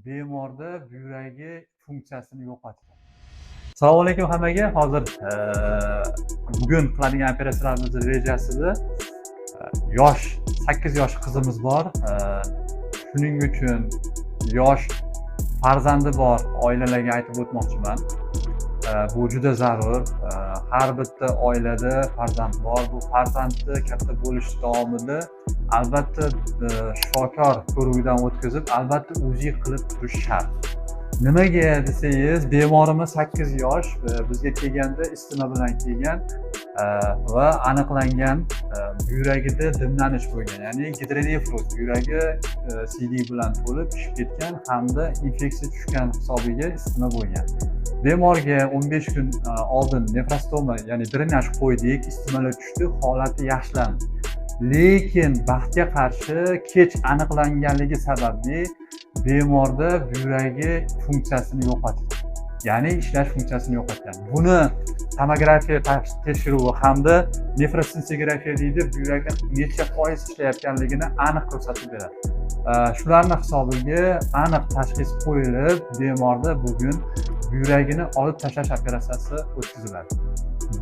bemorda buyragi funksiyasini yo'qotgan. Assalomu alaykum hammaga. Hozir bugun qiladigan operatsiyalarimiz rejasida yosh 8 yosh qizimiz bor. Shuning uchun yosh farzandi bor oilalarga aytib o'tmoqchiman. Bu juda zarur. Har bitta oilada farzand bor. Bu farzandni katta bo'lish davomida albatta shifokor ko'ruvdan o'tkazib, albatta o'zi qilib turish shart. Nimaga desangiz, bemorimiz 8 yosh, bizga kelganda isitma bilan kelgan va aniqlangan buyragida dimlanish bo'lgan, ya'ni gidronefroz, buyragi CD bilan to'lib ishib ketgan hamda infeksiya tushgan hisobiga isitma bo'lgan. Bemorga 15 kun oldin nefrostoma, ya'ni drenaj qo'ydik, isitmalar tushdi, holati yaxshilandi. Lekin baxtga qarshi kech aniqlanganligi sababli bemorda buyragi funksiyasini yo'qotgan. Ya'ni ishlash funksiyasini yo'qotgan. Buni tomografiya tekshiruvi hamda nefrosinsegrafiya deydi, buyrakda necha foiz ishlayotganligini aniq ko'rsatib beradi. Shularni hisobiga aniq tashxis qo'yilib, bemorda bugun buyragini olib tashlash operatsiyasi o'tkaziladi.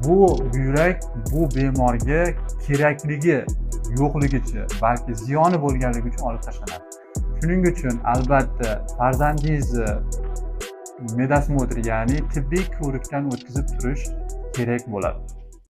Bu buyrak bu bemorga kerakligi yo'qligicha, balki ziyoni bo'lganligi uchun olib tashlanadi. Shuning uchun albatta farzandingizni medosmotr, ya'ni tibbiy ko'rikdan o'tkazib turish kerak bo'ladi.